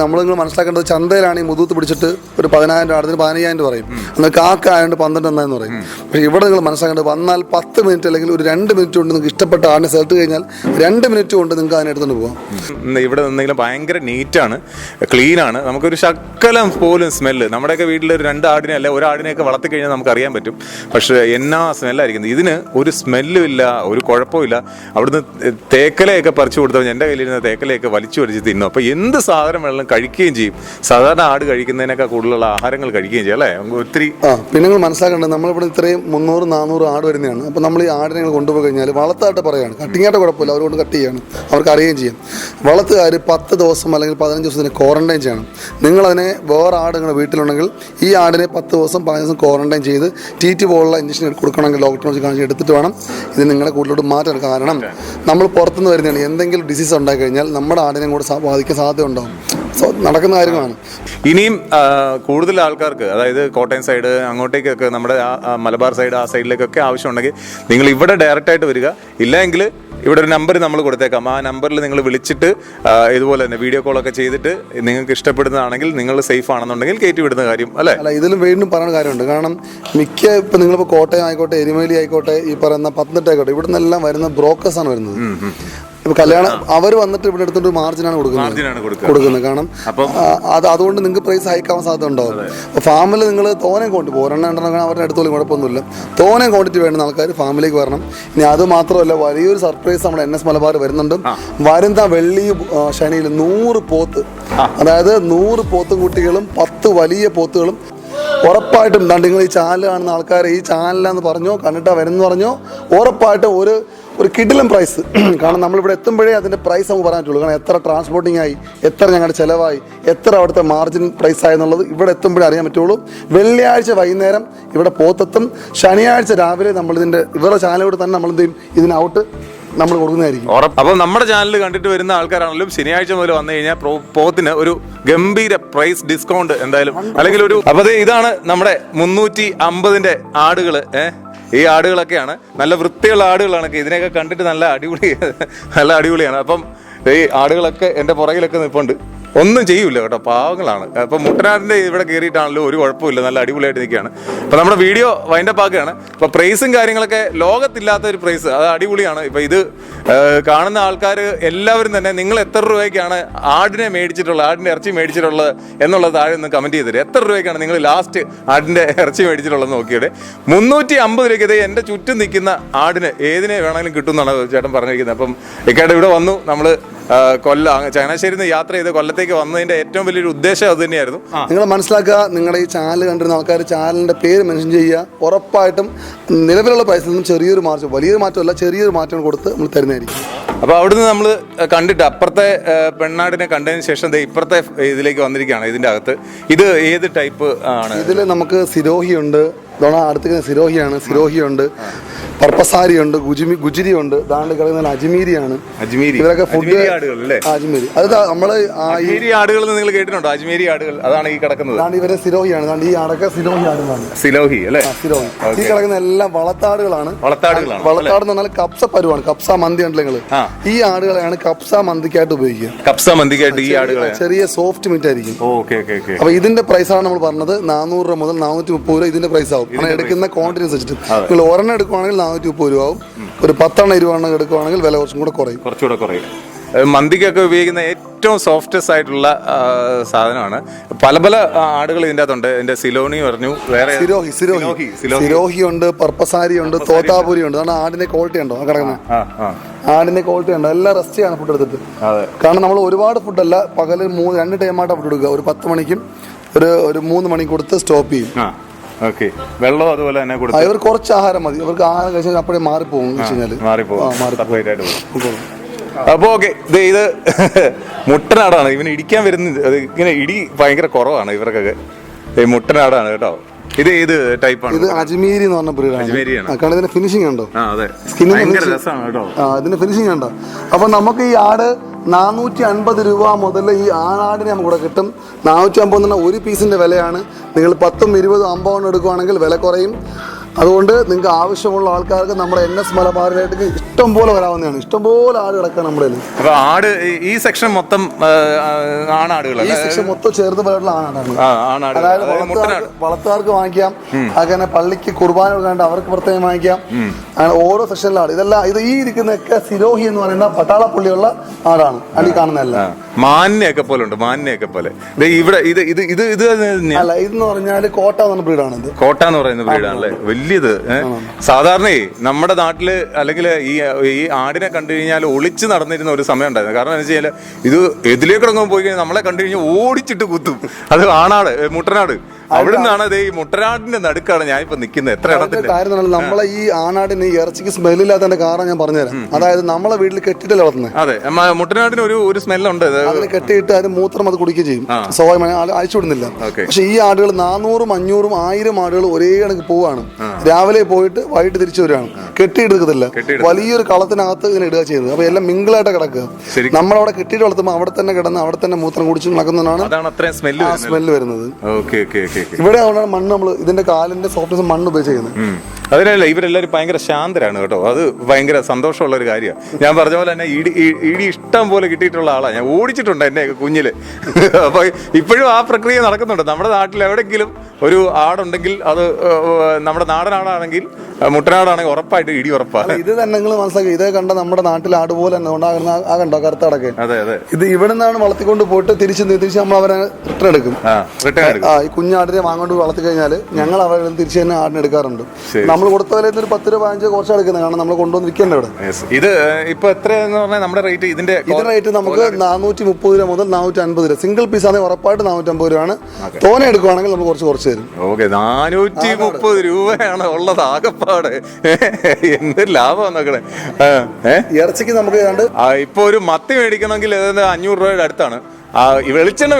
നമ്മൾ മനസ്സിലാക്കേണ്ടത് ചന്തയിലാണ് ഈ മുതൂത്ത് പിടിച്ചിട്ട് ഒരു 10,000 ആടത്തിന് 15,000 പറയും. എന്നാൽ കാക്ക ആയതുകൊണ്ട് 12 എന്ന് പറയും. പക്ഷേ ഇവിടെ നിങ്ങൾ മനസ്സിലാക്കേണ്ടത് വന്നാൽ 10 മിനിറ്റ് അല്ലെങ്കിൽ ഒരു 2 മിനിറ്റ് കൊണ്ട് നിങ്ങൾക്ക് ഇഷ്ടപ്പെട്ട ആടിനെ സെലക്ട് കഴിഞ്ഞാൽ 2 മിനിറ്റ് കൊണ്ട് നിങ്ങൾക്ക് അതിനെടുത്തുകൊണ്ട് പോകാം. ഇവിടെ നിന്നെങ്കിലും ഭയങ്കര നീറ്റാണ്, ക്ലീനാണ്. നമുക്കൊരു ശക്കലം പോലും സ്മെല്ല്, നമ്മുടെയൊക്കെ വീട്ടിൽ ഒരു 2 ആടിനെ അല്ലെ ഒരു ആടിനെയൊക്കെ വളർത്തി കഴിഞ്ഞാൽ നമുക്ക് അറിയാൻ പറ്റും. പക്ഷേ എന്നാ സ്മെല്ലായിരിക്കുന്നത്. ഇതിന് ഒരു സ്മെല്ലും ഇല്ല, ഒരു കുഴപ്പമില്ല. അവിടുന്ന് തേക്കലയൊക്കെ പറിച്ചു കൊടുത്തപ്പോൾ എൻ്റെ കയ്യിലിരുന്ന തേക്കലയൊക്കെ വലിച്ചു വലിച്ച് തിന്നു. അപ്പോൾ എന്ത് സാധനം വെള്ളം കഴിക്കുകയും ചെയ്യും. സാധാരണ ആട് കഴിക്കുന്നതിനേക്കാൾ കൂടുതലുള്ള ആഹാരങ്ങൾ കഴിക്കുകയും ചെയ്യും അല്ലേ? ഒത്തിരി പിന്നെ നിങ്ങൾ മനസ്സിലാക്കേണ്ടത് നമ്മളിവിടെ ഇത്രയും 300-400 ആട് വരുന്നതാണ്. അപ്പോൾ നമ്മൾ ഈ ആടിനെ കൊണ്ടുപോയി കഴിഞ്ഞാൽ വളർത്തായിട്ട് പറയുകയാണ്, കട്ടിങ്ങായിട്ട് കുഴപ്പമില്ല, അവരോട് കട്ട് ചെയ്യാണ്, അവർക്ക് അറിയുകയും ചെയ്യും. വളർത്തുകാർ 10 ദിവസം അല്ലെങ്കിൽ 15 ദിവസത്തിന് ക്വാറന്റൈൻ ചെയ്യണം. നിങ്ങളതിനെ വേറെ ആട് നിങ്ങളുടെ വീട്ടിലുണ്ടെങ്കിൽ ഈ ആടിനെ 10 ദിവസം 15 ദിവസം ക്വാറന്റൈൻ ചെയ്ത് TT പോലുള്ള ഇഞ്ചക്ഷൻ കൊടുക്കണമെങ്കിൽ ഡോക്ടറെ കാണിച്ച് എടുത്തിട്ട് വേണം ഇത് നിങ്ങളുടെ കൂട്ടിലോട്ട് മാറ്റാൻ. കാരണം നമ്മൾ പുറത്തുനിന്ന് വരുന്നതാണ്, എന്തെങ്കിലും ഡിസീസ് ഉണ്ടായി കഴിഞ്ഞാൽ നമ്മുടെ ആടിനെ കൂടെ ബാധിക്കാൻ സാധ്യത ഉണ്ടാകും. നടക്കുന്ന കാര്യങ്ങളാണ്. ഇനിയും കൂടുതൽ ആൾക്കാർക്ക്, അതായത് കോട്ടയം സൈഡ് അങ്ങോട്ടേക്കൊക്കെ നമ്മുടെ മലബാർ സൈഡ് ആ സൈഡിലേക്കൊക്കെ ആവശ്യമുണ്ടെങ്കിൽ നിങ്ങൾ ഇവിടെ ഡയറക്റ്റ് ആയിട്ട് വരിക. ഇല്ലെങ്കിൽ ഇവിടെ ഒരു നമ്പർ നമ്മൾ കൊടുത്തേക്കാം. ആ നമ്പറിൽ നിങ്ങൾ വിളിച്ചിട്ട് ഇതുപോലെ തന്നെ വീഡിയോ കോളൊക്കെ ചെയ്തിട്ട് നിങ്ങൾക്ക് ഇഷ്ടപ്പെടുന്നതാണെങ്കിൽ നിങ്ങൾ സേഫ് ആണെന്നുണ്ടെങ്കിൽ കയറ്റി വിടുന്ന കാര്യം അല്ലേ? അല്ല, ഇതിലും വീണ്ടും പറയുന്ന കാര്യമുണ്ട്. കാരണം ഇപ്പം നിങ്ങളിപ്പോൾ കോട്ടയം ആയിക്കോട്ടെ, എരുമേലി ആയിക്കോട്ടെ, ഈ പറയുന്ന പത്തനംതിട്ട ആയിക്കോട്ടെ, ഇവിടെ നിന്നെല്ലാം വരുന്ന ബ്രോക്കേഴ്സാണ് വരുന്നത്. ഇപ്പൊ കല്യാണം അവർ വന്നിട്ട് ഇവിടെ എടുത്തിട്ട് മാർജിനാണ് കൊടുക്കുന്നത്. കാരണം അതുകൊണ്ട് നിങ്ങൾക്ക് പ്രൈസ് ഹൈക്കാവാൻ സാധ്യത ഉണ്ടാവും. അപ്പോൾ ഫാമിൽ നിങ്ങൾ തോനെ ക്വാണ്ടിറ്റി, 1-2 അവരുടെ അടുത്തോളം കുഴപ്പമൊന്നുമില്ല. തോനെ ക്വാണ്ടിറ്റി വേണ്ടുന്ന ആൾക്കാർ ഫാമിലേക്ക് വരണം. ഇനി അത് മാത്രമല്ല, വലിയൊരു സർപ്രൈസ് നമ്മുടെ NS മലബാർ വരുന്നുണ്ട്. വരുന്ന വെള്ളി ശനിയിൽ 100 പോത്ത്, അതായത് 100 പോത്തും കുട്ടികളും 10 വലിയ പോത്തുകളും ഉറപ്പായിട്ടും. നിങ്ങൾ ഈ ചാനൽ കാണുന്ന ആൾക്കാർ ഈ ചാനലാന്ന് പറഞ്ഞോ കണ്ടിട്ടാ വരുന്നു പറഞ്ഞോ ഉറപ്പായിട്ടും ഒരു കിടിലം പ്രൈസ്. കാരണം നമ്മളിവിടെ എത്തുമ്പോഴേ അതിൻ്റെ പ്രൈസ് നമുക്ക് പറയാൻ പറ്റുള്ളൂ. കാരണം എത്ര ട്രാൻസ്പോർട്ടിംഗ് ആയി, എത്ര ഞങ്ങളുടെ ചിലവായി, എത്ര അവിടുത്തെ മാർജിൻ പ്രൈസ് ആയെന്നുള്ളത് ഇവിടെ എത്തുമ്പോഴേ അറിയാൻ പറ്റുള്ളൂ. വെള്ളിയാഴ്ച വൈകുന്നേരം ഇവിടെ പോത്തെത്തും. ശനിയാഴ്ച രാവിലെ നമ്മളിതിൻ്റെ ഇവരുടെ ചാനലോട് തന്നെ നമ്മളെന്ത് ചെയ്യും, ഇതിനൗട്ട് നമ്മൾ കൊടുക്കുന്നതായിരിക്കും. അപ്പോൾ നമ്മുടെ ചാനൽ കണ്ടിട്ട് വരുന്ന ആൾക്കാരാണെങ്കിലും ശനിയാഴ്ച മുതൽ വന്നു കഴിഞ്ഞാൽ പോത്തിന് ഒരു ഗംഭീര പ്രൈസ് ഡിസ്കൗണ്ട് എന്തായാലും അല്ലെങ്കിൽ ഒരു. അപ്പോൾ ഇതാണ് നമ്മുടെ 350-ന്റെ ആടുകൾ. ഈ ആടുകളൊക്കെയാണ് നല്ല വൃത്തിയുള്ള ആടുകളാണ്. ഇതിനെയൊക്കെ കണ്ടിട്ട് നല്ല അടിപൊളിയാണ്. അപ്പം ഈ ആടുകളൊക്കെ എൻ്റെ പുറകിലൊക്കെ നിൽപ്പുണ്ട്. ഒന്നും ചെയ്യൂല കേട്ടോ, പാവങ്ങളാണ്. അപ്പം മുട്ടനാടിൻ്റെ ഇവിടെ കയറിയിട്ടാണല്ലോ ഒരു കുഴപ്പമില്ല, നല്ല അടിപൊളിയായിട്ട് നിൽക്കുകയാണ്. അപ്പം നമ്മുടെ വീഡിയോ വൈൻഡപ്പ് ആക്കുകയാണ്. അപ്പോൾ പ്രൈസും കാര്യങ്ങളൊക്കെ ലോകത്തില്ലാത്ത ഒരു പ്രൈസ്, അത് അടിപൊളിയാണ്. ഇപ്പം ഇത് കാണുന്ന ആൾക്കാർ എല്ലാവരും തന്നെ നിങ്ങൾ എത്ര രൂപയ്ക്കാണ് ആടിനെ മേടിച്ചിട്ടുള്ളത്, ആടിൻ്റെ ഇറച്ചി മേടിച്ചിട്ടുള്ളത് എന്നുള്ളത് താഴെ ഒന്ന് കമൻറ്റ് ചെയ്ത് തരും. എത്ര രൂപയ്ക്കാണ് നിങ്ങൾ ലാസ്റ്റ് ആടിൻ്റെ ഇറച്ചി മേടിച്ചിട്ടുള്ളത് നോക്കിയത്. 350 രൂപയ്ക്ക് ഇത് എൻ്റെ ചുറ്റും നിൽക്കുന്ന ആടിന് ഏതിനെ വേണമെങ്കിലും കിട്ടും എന്നാണ് ചേട്ടൻ പറഞ്ഞിരിക്കുന്നത്. അപ്പം ഇക്കായിട്ട് ഇവിടെ വന്നു, നമ്മൾ ചങ്ങനാശ്ശേരിയിൽ നിന്ന് യാത്ര ചെയ്ത് കൊല്ലത്തേക്ക് വന്നതിന്റെ ഏറ്റവും വലിയൊരു ഉദ്ദേശം അത് തന്നെയായിരുന്നു. നിങ്ങൾ മനസ്സിലാക്കുക, നിങ്ങളുടെ ഈ ചാനൽ കണ്ടിരുന്ന ആൾക്കാർ ചാനലിന്റെ പേര് മെൻഷൻ ചെയ്യുക. ഉറപ്പായിട്ടും നിലവിലുള്ള പ്രൈസിൽ നിന്നും ചെറിയൊരു മാറ്റം, വലിയൊരു മാറ്റമല്ല, ചെറിയൊരു മാറ്റം കൊടുത്ത് നമ്മൾ തരുന്നതായിരിക്കും. അപ്പോൾ അവിടുന്ന് നമ്മൾ കണ്ടിട്ട് അപ്പുറത്തെ പെണ്ണാടിനെ കണ്ടതിന് ശേഷം ഇപ്പുറത്തെ ഇതിലേക്ക് വന്നിരിക്കുകയാണ്. ഇതിന്റെ അകത്ത് ഇത് ഏത് ടൈപ്പ് ആണ്? ഇതിൽ നമുക്ക് സിരോഹിയുണ്ട്, അടുത്തേക്ക് സിരോഹിയുണ്ട്, പർപ്പസാരി ഉണ്ട്, ഗുജിരി ഉണ്ട്, ദാണ്ട് കിടക്കുന്ന അജ്മീരിയാണ്. ഇവരൊക്കെ ഫുഡ് അജ്മീരി. അത് നമ്മള് ആടുകൾ നിങ്ങൾ കേട്ടിട്ടുണ്ടോ? അജ്മീരി ആടുകൾ അതാണ് ഈ കിടക്കുന്നത്. ഇവരെ സിരോഹിയാണ്. ഈ അടക്ക സിരോഹി ആടുകളാണ്. സിരോഹി അല്ലേ? സിരോഹി. ഈ കിടക്കുന്ന എല്ലാം വളത്താടുകളാണ്. വളത്താട് എന്ന് പറഞ്ഞാൽ കപ്സ പരുവാണ്. കപ്സ മന്തി ഉണ്ടല്ലോ നിങ്ങൾ, ഈ ആടുകളെയാണ് കപ്സ മന്തിക്കായിട്ട് ഉപയോഗിക്കുക. കപ്സ മന്തിക്കായിട്ട് ഈ ആടുകൾ ചെറിയ സോഫ്റ്റ് മീറ്റ് ആയിരിക്കും. അപ്പൊ ഇതിന്റെ പ്രൈസാണ് നമ്മൾ പറഞ്ഞത്. 400 രൂപ മുതൽ 430 രൂപ ഇതിന്റെ പ്രൈസ് ആവും. എടുക്കുന്ന ക്വാണ്ടിറ്റി അനുസരിച്ചിട്ട് നിങ്ങൾ ഒരെണ്ണം എടുക്കുവാണെങ്കിൽ 430 രൂപ ആവും. ഒരു 10 20 എടുക്കുവാണെങ്കിൽ വില കുറച്ചും കൂടെ കുറയും. കുറച്ചുകൂടെ കുറയും. മന്തിക്കൊക്കെ ഉപയോഗിക്കുന്ന ഏറ്റവും സോഫ്റ്റസ്റ്റ് ആയിട്ടുള്ള സാധനമാണ്. പല പല ആടുകൾ ഇതിൻ്റെ അകത്തുണ്ട്. ഇതിന്റെ സിലോണി പറഞ്ഞു, വേറെ സിരോഹി ഉണ്ട്, പർപ്പസാരി ഉണ്ട്, തോത്താപുരി ഉണ്ട്. കാരണം ആടിന്റെ ക്വാളിറ്റി ഉണ്ടോ കിടക്കുന്നത്, ആടിന്റെ ക്വാളിറ്റി ഉണ്ടോ, എല്ലാം റെസ്റ്റ് ചെയ്യാണ് ഫുഡ് എടുത്തിട്ട്. കാരണം നമ്മൾ ഒരുപാട് ഫുഡല്ല, പകല് 2 ടൈമായിട്ടാണ് ഫുഡ് എടുക്കുക. ഒരു 10 മണിക്കും ഒരു 3 മണിക്ക് കൊടുത്ത് സ്റ്റോപ്പ് ചെയ്യും. വെള്ളം അതുപോലെ തന്നെ കൊടുക്കും. ഇവർ കുറച്ച് ആഹാരം മതി. ഇവർക്ക് ആഹാരം കഴിച്ചാൽ അപ്പോഴേ മാറിപ്പോകും. അപ്പൊ ഓക്കെ, ഇത് മുട്ടനാടാണ്. ഇവന് ഇടിക്കാൻ വരുന്നത്, ഇങ്ങനെ ഇടി ഭയങ്കര കുറവാണ് ഇവർക്കൊക്കെ. മുട്ടനാടാണ് കേട്ടോ. ഇത് ഏത് ടൈപ്പാണ്? ഇത് അജ്മീരി എന്ന് പറഞ്ഞ ബ്രീഡാണ്. കാരണം ഇതിന്റെ ഫിനിഷിംഗ് ഉണ്ടോ, ഇതിന്റെ ഫിനിഷിംഗ് ഉണ്ടോ. അപ്പൊ നമുക്ക് ഈ ആട് 450 രൂപ മുതൽ ഈ ആടിനെ നമുക്ക് ഇവിടെ കിട്ടും. 450 ഒരു പീസിന്റെ വിലയാണ്. നിങ്ങൾ 10, 20, 50 എടുക്കുവാണെങ്കിൽ വില കുറയും. അതുകൊണ്ട് നിങ്ങൾക്ക് ആവശ്യമുള്ള ആൾക്കാർക്ക് നമ്മുടെ NS മലബാറിലേക്ക് ഇഷ്ടം പോലെ വരാവുന്നതാണ്. ഇഷ്ടംപോലെ ആട് കിടക്കാൻ നമ്മുടെ ആട്. ഈ സെക്ഷൻ മൊത്തം ആണാടുകളാണ്. ഈ സെക്ഷൻ മൊത്തം ചേർത്ത് പോയിട്ടുള്ള ആണാടാണ്. അതായത് വളർത്തുകാർക്ക് വാങ്ങിക്കാം, അങ്ങനെ പള്ളിക്ക് കുർബാന കൊടുക്കാണ്ട് അവർക്ക് പ്രത്യേകം വാങ്ങിക്കാം. അങ്ങനെ ഓരോ സെക്ഷനിലാണ് ഇതെല്ലാം. ഈ ഇരിക്കുന്നതൊക്കെ സിരോഹി എന്ന് പറയുന്ന പട്ടാളപ്പുള്ളിയുള്ള ആടാണ്. അടി കാണുന്നതല്ല, മാനിനെയൊക്കെ പോലെ ഉണ്ട്. മാനിനെയൊക്കെ പോലെ ഇവിടെ അല്ല. ഇതെന്ന് പറഞ്ഞാൽ കോട്ട എന്ന ബ്രീഡാണ്. ഇത് കോട്ട എന്ന് പറയുന്ന ബ്രീഡാണല്ലേ, വലിയത്. സാധാരണ നമ്മുടെ നാട്ടില് അല്ലെങ്കിൽ ഈ ആടിനെ കണ്ടു കഴിഞ്ഞാൽ ഒളിച്ച് നടന്നിരുന്ന ഒരു സമയം ഉണ്ടായിരുന്നു. കാരണം എന്താ വെച്ചാൽ ഇത് എതിലേക്കിടങ്ങും പോയി കഴിഞ്ഞാൽ നമ്മളെ കണ്ടു കഴിഞ്ഞാൽ ഓടിച്ചിട്ട് കുത്തും. അത് ആണാട്, മുട്ടനാട്. അവിടെ നിന്നാണ് ഈ മുട്ടനാടിന്റെ നടുക്കാണ് ഞാൻ ഇപ്പൊ നിൽക്കുന്നത്. എത്ര കാര്യം നമ്മളെ ഈ ആണാടിന് ഈ ഇറച്ചിക്ക് സ്മെല്ലില്ലാത്തതിന്റെ കാരണം ഞാൻ പറഞ്ഞുതരാം. അതായത് നമ്മളെ വീട്ടിൽ കെട്ടിട്ടല്ലേ വളർത്തുന്നത്. അതെ, മുട്ടനാടിന് ഒരു സ്മെല്ലുണ്ട്. അതിന് കെട്ടിയിട്ട് അതിന് മൂത്രം അത് കുടിക്കുകയും ചെയ്യും. സ്വാഭാവികമായി അഴിച്ചു വിടുന്നില്ല. പക്ഷെ ഈ ആടുകൾ 400, 500, 1000 ആടുകൾ ഒരേ കണക്ക് പോവാണ്. രാവിലെ പോയിട്ട് വൈകിട്ട് തിരിച്ചു വരുവാണ്. കെട്ടിയെടുക്കത്തില്ല. വലിയൊരു കളത്തിനകത്ത് ഇതിനെ ഇടുക ചെയ്യുന്നത്. അപ്പൊ എല്ലാം മിങ്കിളായിട്ട് കിടക്കുക. നമ്മളവിടെ കെട്ടിയിട്ട് വളർത്തുമ്പോൾ അവിടെ തന്നെ കിടന്ന് അവിടെ തന്നെ മൂത്രം കുടിച്ച് നടക്കുന്നതാണ് സ്മെല്ല് വരുന്നത്. ഇവിടെ അതുകൊണ്ടാണ് മണ്ണ് നമ്മൾ ഇതിന്റെ കാലിന്റെ സോഫ്റ്റ്നെസ് മണ്ണ് ഉപയോഗിക്കുന്നത്. അതിനല്ല ഇവരെല്ലാവരും ഭയങ്കര ശാന്തരാണ് കേട്ടോ. അത് ഭയങ്കര സന്തോഷമുള്ള ഒരു കാര്യമാണ്. ഞാൻ പറഞ്ഞ പോലെ തന്നെ ഇടി ഇഷ്ടം പോലെ കിട്ടിയിട്ടുള്ള ആളാണ്. ഞാൻ ഓടിച്ചിട്ടുണ്ട് എന്നെ കുഞ്ഞില്. അപ്പൊ ഇപ്പോഴും ആ പ്രക്രിയ നടക്കുന്നുണ്ട്. നമ്മുടെ നാട്ടിൽ എവിടെയെങ്കിലും ഒരു ആടുണ്ടെങ്കിൽ, അത് നമ്മുടെ നാടൻ ആടാണെങ്കിൽ, മുട്ടനാടാണെങ്കിൽ ഉറപ്പായിട്ട് ഇടി ഉറപ്പാണ്. ഇത് തന്നെ നിങ്ങൾ മനസ്സിലാക്കി. ഇതേ കണ്ട നമ്മുടെ നാട്ടിൽ ആട് പോലെ തന്നെ ഉണ്ടാകുന്ന ആ കണ്ടോ കറുത്ത അടക്കെ. ഇത് ഇവിടെ നിന്നാണ് വളർത്തിക്കൊണ്ട് പോയിട്ട് തിരിച്ച് നമ്മൾ അവരെ റിട്ടേൺ എടുക്കും. ഈ കുഞ്ഞാടിനെ വാങ്ങോണ്ട് വളർത്തി കഴിഞ്ഞാൽ ഞങ്ങൾ അവരെ തിരിച്ച് തന്നെ ആടിനെ എടുക്കാറുണ്ട്. നമ്മൾ കൊടുത്ത വിലയിൽ ഒരു 10 രൂപ 5 കുറച്ച് എടുക്കുന്നത്. കാരണം നമ്മൾ കൊണ്ടുവന്ന് വിൽക്കേണ്ട ഇവിടെ. ഇത് ഇപ്പൊ എത്രയെന്ന് പറഞ്ഞാൽ നമ്മുടെ റേറ്റ്, ഇതിന്റെ റേറ്റ് നമുക്ക് 430 രൂപ മുതൽ 450 രൂപ. സിംഗിൾ പീസ് ആണെങ്കിൽ ഉറപ്പായിട്ട് 450 രൂപയാണ്. തോനെ എടുക്കുവാണെങ്കിൽ നമ്മൾ കുറച്ച് തരും. ഓക്കെ, 430 രൂപയാണ് ഉള്ളത് ആകെപ്പാട്. എന്ത് ലാഭം നോക്കണേ. ഇറച്ചിക്ക് നമുക്ക് ഇപ്പൊ ഒരു മത്തി മേടിക്കണമെങ്കിൽ 500 രൂപയുടെ അടുത്താണ്. വെളിച്ചെണ്ണ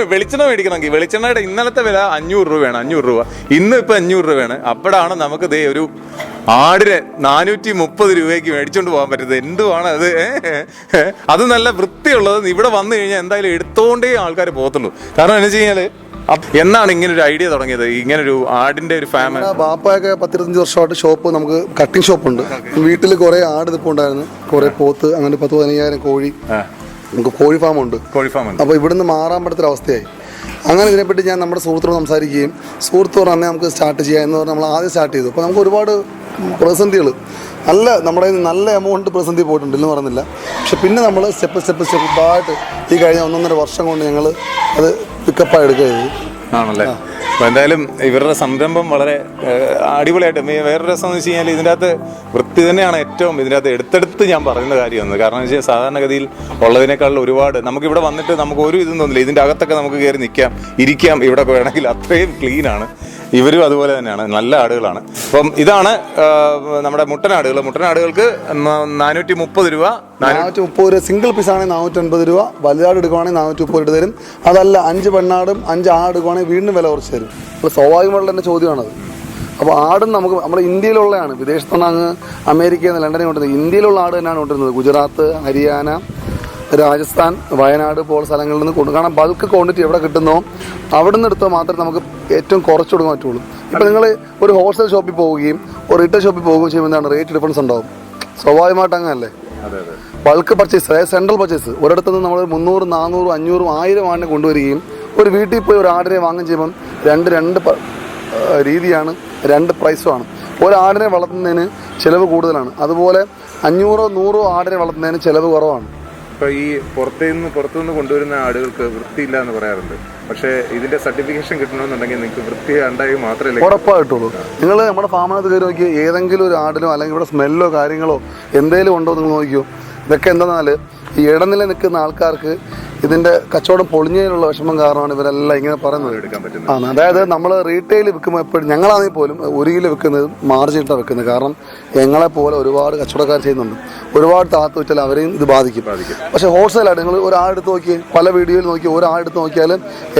മേടിക്കണമെങ്കിൽ വെളിച്ചെണ്ണയുടെ ഇന്നലത്തെ വില 500 രൂപയാണ്. 500 രൂപ ഇന്ന് ഇപ്പൊ 500 രൂപയാണ്. അപ്പോഴാണ് നമുക്ക് ഒരു ആടിനെ 430 രൂപയ്ക്ക് മേടിച്ചോണ്ട് പോകാൻ പറ്റുന്നത്. എന്തുവാണ് അത്? അത് നല്ല വൃത്തിയുള്ളത്. ഇവിടെ വന്നു കഴിഞ്ഞാൽ എന്തായാലും എടുത്തോണ്ടേ ആൾക്കാർ പോകത്തുള്ളൂ. കാരണം എന്താ വെച്ച് കഴിഞ്ഞാല് എന്നാണ് ഇങ്ങനെ ഒരു ഐഡിയ തുടങ്ങിയത്, ഇങ്ങനെ ഒരു ആടിന്റെ ഒരു ഫാമിലി? ബാപ്പയൊക്കെ 10-15 വർഷമായിട്ട് ഷോപ്പ്, നമുക്ക് കട്ടിംഗ് ഷോപ്പുണ്ട്. വീട്ടിൽ കുറെ ആട് നിൽപ്പുണ്ടായിരുന്നു, കുറെ പോത്ത്, അങ്ങനെ 10-15,000 കോഴി. നമുക്ക് കോഴി ഫാമുണ്ട്. അപ്പോൾ ഇവിടുന്ന് മാറാൻ പറ്റാത്തൊരു അവസ്ഥയായി. അങ്ങനെ ഇതിനെപ്പറ്റി ഞാൻ നമ്മുടെ സുഹൃത്തിനോട് സംസാരിക്കുകയും സുഹൃത്ത് പറഞ്ഞാൽ നമുക്ക് സ്റ്റാർട്ട് ചെയ്യാം എന്ന് പറഞ്ഞാൽ നമ്മൾ ആദ്യം സ്റ്റാർട്ട് ചെയ്തു. അപ്പോൾ നമുക്ക് ഒരുപാട് പ്രതിസന്ധികൾ, നമ്മുടെ നല്ല എമൗണ്ട് പ്രതിസന്ധി പോയിട്ടുണ്ട് എന്ന് പറയുന്നില്ല. പക്ഷെ പിന്നെ നമ്മൾ സ്റ്റെപ്പായിട്ട് ഈ കഴിഞ്ഞ 1.5 വർഷം കൊണ്ട് ഞങ്ങൾ അത് പിക്കപ്പായി എടുക്കുകയത് ആണല്ലേ. അപ്പോൾ എന്തായാലും ഇവരുടെ സംരംഭം വളരെ അടിപൊളിയായിട്ട്. വേറൊരു രസം എന്ന് വെച്ച് കഴിഞ്ഞാൽ ഇതിൻ്റെ അകത്ത് വൃത്തി തന്നെയാണ് ഏറ്റവും ഇതിൻ്റെ അകത്ത് എടുത്തെടുത്ത് ഞാൻ പറയുന്ന കാര്യമാണ്. കാരണം എന്ന് വെച്ചാൽ സാധാരണഗതിയിൽ ഉള്ളതിനേക്കാളും ഒരുപാട് നമുക്കിവിടെ വന്നിട്ട് നമുക്ക് ഒരു ഇതും തോന്നില്ല. ഇതിൻ്റെ അകത്തൊക്കെ നമുക്ക് കയറി നിൽക്കാം, ഇരിക്കാം, ഇവിടെ വേണമെങ്കിൽ. അത്രയും ക്ലീനാണ്. ഇവരും അതുപോലെ തന്നെയാണ്, നല്ല ആടുകളാണ്. അപ്പം ഇതാണ് നമ്മുടെ മുട്ടനാടുകൾക്ക് 430 രൂപ. 430 രൂപ സിംഗിൾ പീസ് ആണെങ്കിൽ 450 രൂപ. വലുതാട് എടുക്കുവാണെങ്കിൽ 430 രൂപ തരും. അതല്ല 5 പെണ്ണാടും 5 ആട് എടുക്കുവാണെങ്കിൽ വീണ്ടും വില കുറച്ച് തരും. അപ്പോൾ സ്വാഭാവികമായിട്ടുള്ള എൻ്റെ ചോദ്യമാണത്. അപ്പോൾ ആടും നമുക്ക് നമ്മുടെ ഇന്ത്യയിലുള്ളതാണ്. വിദേശത്തുനിന്ന് അങ്ങ് അമേരിക്കയിൽ നിന്ന് ലണ്ടനിൽ കൊണ്ടുവരുന്നത്. ഇന്ത്യയിലുള്ള ആട് തന്നെയാണ് കൊണ്ടുവരുന്നത്. ഗുജറാത്ത്, ഹരിയാന, രാജസ്ഥാൻ, വയനാട് പോലുള്ള സ്ഥലങ്ങളിൽ നിന്ന് കാരണം ബൾക്ക് ക്വാണ്ടിറ്റി എവിടെ കിട്ടുന്നോ അവിടെ നിന്ന് എടുത്താൽ മാത്രമേ നമുക്ക് ഏറ്റവും കുറച്ച് കൊടുക്കാൻ പറ്റുള്ളൂ. ഇപ്പോൾ നിങ്ങൾ ഒരു ഹോൾസെയിൽ ഷോപ്പിൽ പോവുകയും ഒരു റീറ്റെയിൽ ഷോപ്പിൽ പോവുകയും ചെയ്യുമ്പോൾ എന്താണ് റേറ്റ് ഡിഫറൻസ് ഉണ്ടാവും. സ്വാഭാവികമായിട്ട് അങ്ങനല്ലേ. ബൾക്ക് പർച്ചേസ്, അതായത് സെൻട്രൽ പർച്ചേസ്, ഒരിടത്തു നിന്ന് നമ്മൾ 300, 400, 500, 1000 ആടിനെ കൊണ്ടുവരികയും ഒരു വീട്ടിൽ പോയി ഒരു ആടിനെ വാങ്ങുകയും ചെയ്യുമ്പം രണ്ട് രീതിയാണ്, 2 പ്രൈസുമാണ്. ഒരാടിനെ വളർത്തുന്നതിന് ചിലവ് കൂടുതലാണ്. അതുപോലെ 500-100 ആടിനെ വളർത്തുന്നതിന് ചിലവ് കുറവാണ്. ഇപ്പോൾ ഈ പുറത്തുനിന്ന് കൊണ്ടുവരുന്ന ആടുകൾക്ക് വൃത്തിയില്ല എന്ന് പറയാറുണ്ട്. പക്ഷേ ഇതിന്റെ സർട്ടിഫിക്കേഷൻ കിട്ടണമെന്നുണ്ടെങ്കിൽ നിങ്ങൾക്ക് വൃത്തി ഉണ്ടായി മാത്രമേ ഉറപ്പായിട്ടുള്ളൂ. നിങ്ങൾ നമ്മുടെ ഫാമിനകത്ത് കയറി നോക്കി ഏതെങ്കിലും ഒരു ആടിനോ അല്ലെങ്കിൽ ഇവിടെ സ്മെല്ലോ കാര്യങ്ങളോ എന്തെങ്കിലും ഉണ്ടോ നിങ്ങൾ നോക്കിയോ. ഇതൊക്കെ എന്താണെന്നാൽ ഈ ഇടനില നിൽക്കുന്ന ആൾക്കാർക്ക് ഇതിന്റെ കച്ചവടം പൊളിഞ്ഞതിനുള്ള വിഷമം കാരണമാണ് ഇവരെല്ലാം ഇങ്ങനെ പറയുന്നത്. ആണ്, അതായത് നമ്മൾ റീറ്റെയിൽ വിൽക്കുമ്പോൾ എപ്പോഴും ഞങ്ങളാണെങ്കിൽ പോലും 1 കിലോ വിൽക്കുന്നത് മാർജിൻ ഇട്ടാണ് വെക്കുന്നത്. കാരണം ഞങ്ങളെപ്പോലെ ഒരുപാട് കച്ചവടക്കാർ ചെയ്യുന്നുണ്ട്. ഒരുപാട് താഴ്ത്തു വെച്ചാൽ അവരെയും ഇത് ബാധിക്കും. പക്ഷേ ഹോൾസെയിലായിട്ട് നിങ്ങൾ ഒരാളെടുത്ത് നോക്കി, പല വീഡിയോയിൽ നോക്കി ഒരാളെടുത്ത് നോക്കിയാൽ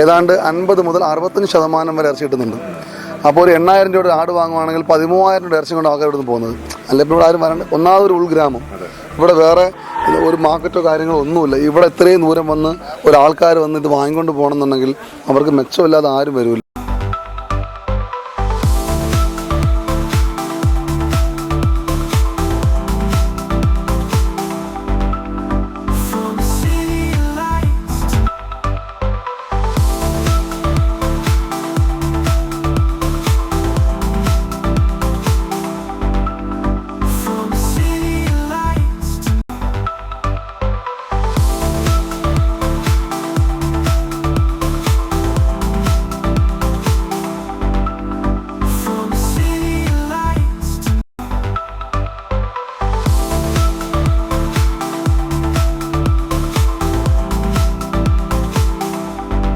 ഏതാണ്ട് 50 മുതൽ 65% വരെ ഇറച്ചി കിട്ടുന്നുണ്ട്. അപ്പോൾ ഒരു 8000 രൂപയുടെ ആട് വാങ്ങുവാണെങ്കിൽ 13,000 രൂപയുടെ ഇറച്ചി കൊണ്ട് ആൾക്കാർ ഇവിടുന്ന് പോകുന്നത്. അല്ല ഇപ്പോൾ ഇവിടെ ആരും വരണ്ട. ഒന്നാമതൊരു ഉൾഗ്രാമം, ഇവിടെ വേറെ ഒരു മാർക്കറ്റോ കാര്യങ്ങളോ ഒന്നുമില്ല. ഇവിടെ ഇത്രയും ദൂരം വന്ന് ഒരാൾക്കാർ വന്ന് ഇത് വാങ്ങിക്കൊണ്ട് പോകണമെന്നുണ്ടെങ്കിൽ അവർക്ക് മെച്ചമില്ലാതെ ആരും വരില്ല.